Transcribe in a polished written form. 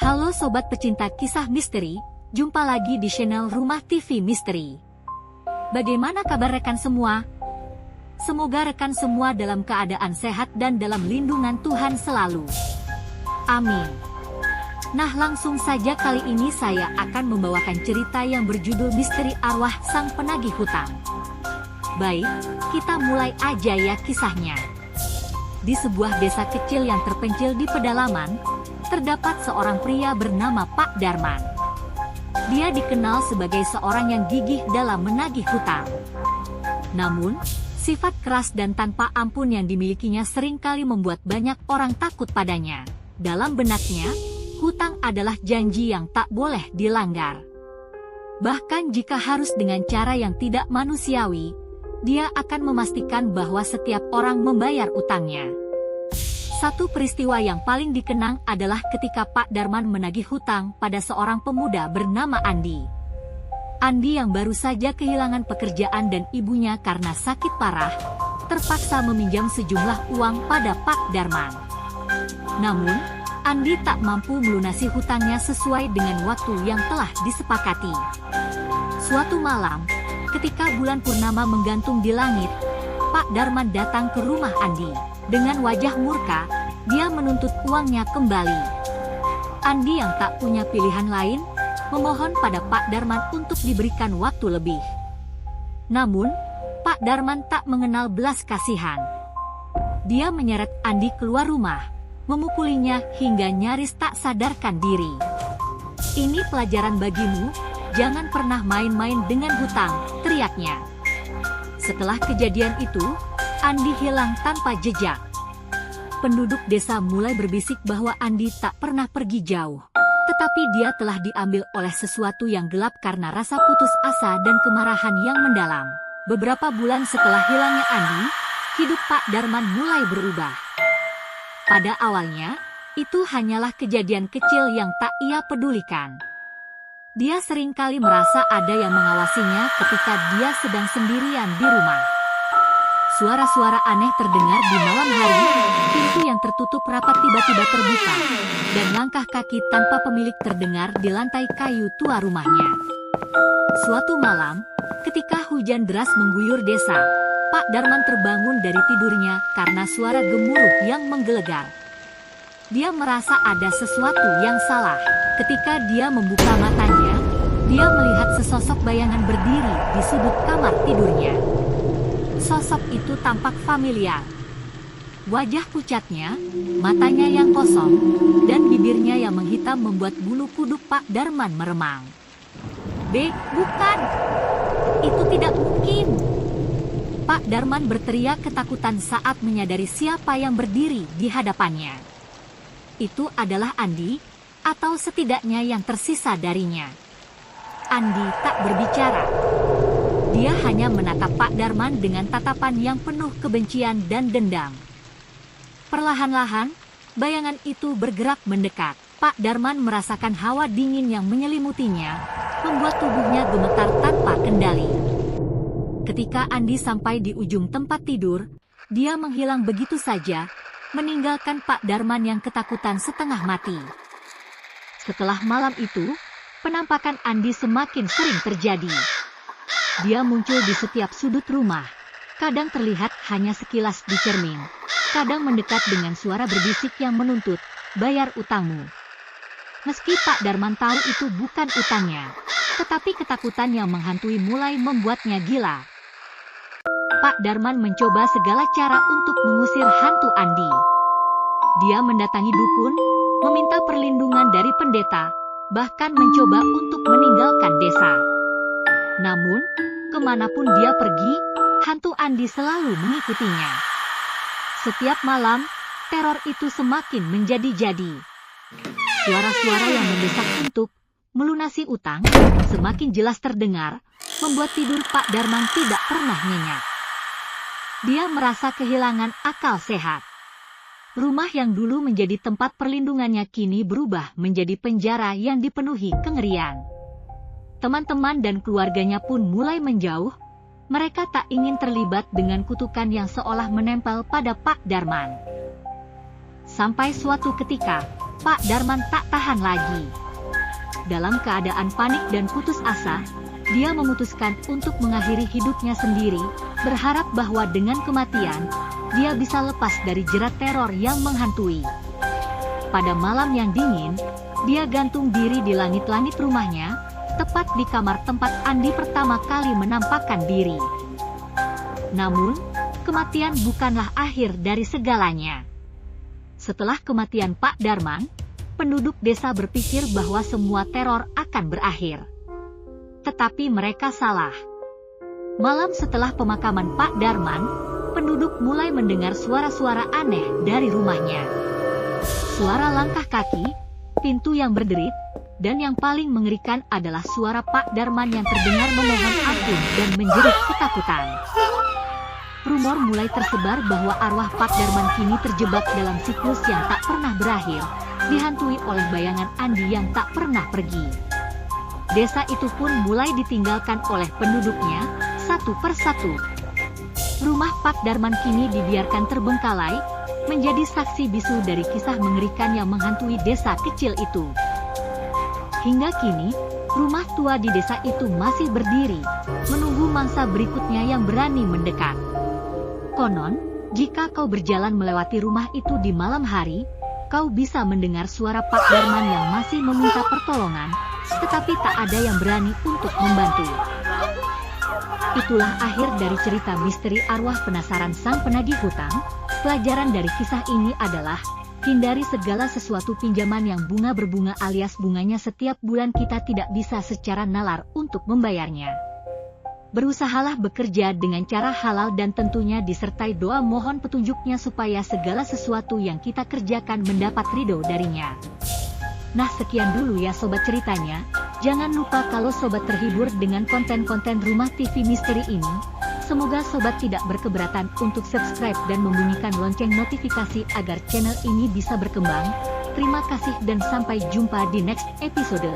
Halo sobat pecinta kisah misteri, jumpa lagi di channel Rumah TV Misteri. Bagaimana kabar rekan semua? Semoga rekan semua dalam keadaan sehat dan dalam lindungan Tuhan selalu. Amin. Nah, langsung saja kali ini saya akan membawakan cerita yang berjudul Misteri Arwah Sang Penagih Hutang. Baik, kita mulai aja ya kisahnya. Di sebuah desa kecil yang terpencil di pedalaman, terdapat seorang pria bernama Pak Darman. Dia dikenal sebagai seorang yang gigih dalam menagih hutang. Namun, sifat keras dan tanpa ampun yang dimilikinya seringkali membuat banyak orang takut padanya. Dalam benaknya, hutang adalah janji yang tak boleh dilanggar. Bahkan jika harus dengan cara yang tidak manusiawi, dia akan memastikan bahwa setiap orang membayar utangnya. Satu peristiwa yang paling dikenang adalah ketika Pak Darman menagih hutang pada seorang pemuda bernama Andi. Andi yang baru saja kehilangan pekerjaan dan ibunya karena sakit parah, terpaksa meminjam sejumlah uang pada Pak Darman. Namun, Andi tak mampu melunasi hutangnya sesuai dengan waktu yang telah disepakati. Suatu malam, ketika bulan purnama menggantung di langit, Pak Darman datang ke rumah Andi. Dengan wajah murka, dia menuntut uangnya kembali. Andi yang tak punya pilihan lain, memohon pada Pak Darman untuk diberikan waktu lebih. Namun, Pak Darman tak mengenal belas kasihan. Dia menyeret Andi keluar rumah, memukulinya hingga nyaris tak sadarkan diri. "Ini pelajaran bagimu, jangan pernah main-main dengan hutang," teriaknya. Setelah kejadian itu, Andi hilang tanpa jejak. Penduduk desa mulai berbisik bahwa Andi tak pernah pergi jauh. Tetapi dia telah diambil oleh sesuatu yang gelap karena rasa putus asa dan kemarahan yang mendalam. Beberapa bulan setelah hilangnya Andi, hidup Pak Darman mulai berubah. Pada awalnya, itu hanyalah kejadian kecil yang tak ia pedulikan. Dia seringkali merasa ada yang mengawasinya ketika dia sedang sendirian di rumah. Suara-suara aneh terdengar di malam hari, pintu yang tertutup rapat tiba-tiba terbuka, dan langkah kaki tanpa pemilik terdengar di lantai kayu tua rumahnya. Suatu malam, ketika hujan deras mengguyur desa, Pak Darman terbangun dari tidurnya karena suara gemuruh yang menggelegar. Dia merasa ada sesuatu yang salah. Ketika dia membuka matanya, dia melihat sesosok bayangan berdiri di sudut kamar tidurnya. Sosok itu tampak familiar. Wajah pucatnya, matanya yang kosong, dan bibirnya yang menghitam membuat bulu kuduk Pak Darman meremang. Bukan! Itu tidak mungkin!" Pak Darman berteriak ketakutan saat menyadari siapa yang berdiri di hadapannya. Itu adalah Andi, atau setidaknya yang tersisa darinya. Andi tak berbicara. Dia hanya menatap Pak Darman dengan tatapan yang penuh kebencian dan dendam. Perlahan-lahan, bayangan itu bergerak mendekat. Pak Darman merasakan hawa dingin yang menyelimutinya, membuat tubuhnya gemetar tanpa kendali. Ketika Andi sampai di ujung tempat tidur, dia menghilang begitu saja, meninggalkan Pak Darman yang ketakutan setengah mati. Setelah malam itu, penampakan Andi semakin sering terjadi. Dia muncul di setiap sudut rumah, kadang terlihat hanya sekilas di cermin, kadang mendekat dengan suara berbisik yang menuntut, "Bayar utangmu." Meski Pak Darman tahu itu bukan utangnya, tetapi ketakutan yang menghantui mulai membuatnya gila. Pak Darman mencoba segala cara untuk mengusir hantu Andi. Dia mendatangi dukun, meminta perlindungan dari pendeta, bahkan mencoba untuk meninggalkan desa. Namun, kemanapun dia pergi, hantu Andi selalu mengikutinya. Setiap malam, teror itu semakin menjadi-jadi. Suara-suara yang mendesak untuk melunasi utang semakin jelas terdengar, membuat tidur Pak Darman tidak pernah nyenyak. Dia merasa kehilangan akal sehat. Rumah yang dulu menjadi tempat perlindungannya kini berubah menjadi penjara yang dipenuhi kengerian. Teman-teman dan keluarganya pun mulai menjauh. Mereka tak ingin terlibat dengan kutukan yang seolah menempel pada Pak Darman. Sampai suatu ketika, Pak Darman tak tahan lagi. Dalam keadaan panik dan putus asa, dia memutuskan untuk mengakhiri hidupnya sendiri, berharap bahwa dengan kematian, dia bisa lepas dari jerat teror yang menghantui. Pada malam yang dingin, dia gantung diri di langit-langit rumahnya, tepat di kamar tempat Andi pertama kali menampakkan diri. Namun, kematian bukanlah akhir dari segalanya. Setelah kematian Pak Darman, penduduk desa berpikir bahwa semua teror akan berakhir. Tetapi mereka salah. Malam setelah pemakaman Pak Darman, penduduk mulai mendengar suara-suara aneh dari rumahnya. Suara langkah kaki, pintu yang berderit, dan yang paling mengerikan adalah suara Pak Darman yang terdengar memohon ampun dan menjerit ketakutan. Rumor mulai tersebar bahwa arwah Pak Darman kini terjebak dalam siklus yang tak pernah berakhir, dihantui oleh bayangan Andi yang tak pernah pergi. Desa itu pun mulai ditinggalkan oleh penduduknya, satu persatu. Rumah Pak Darman kini dibiarkan terbengkalai, menjadi saksi bisu dari kisah mengerikan yang menghantui desa kecil itu. Hingga kini, rumah tua di desa itu masih berdiri, menunggu mangsa berikutnya yang berani mendekat. Konon, jika kau berjalan melewati rumah itu di malam hari, kau bisa mendengar suara Pak Darman yang masih meminta pertolongan, tetapi tak ada yang berani untuk membantu. Itulah akhir dari cerita misteri arwah penasaran sang penagih hutang. Pelajaran dari kisah ini adalah, hindari segala sesuatu pinjaman yang bunga berbunga alias bunganya setiap bulan kita tidak bisa secara nalar untuk membayarnya. Berusahalah bekerja dengan cara halal dan tentunya disertai doa mohon petunjuknya supaya segala sesuatu yang kita kerjakan mendapat ridho darinya. Nah sekian dulu ya sobat ceritanya, jangan lupa kalau sobat terhibur dengan konten-konten Rumah TV Misteri ini, semoga sobat tidak berkeberatan untuk subscribe dan membunyikan lonceng notifikasi agar channel ini bisa berkembang. Terima kasih dan sampai jumpa di next episode.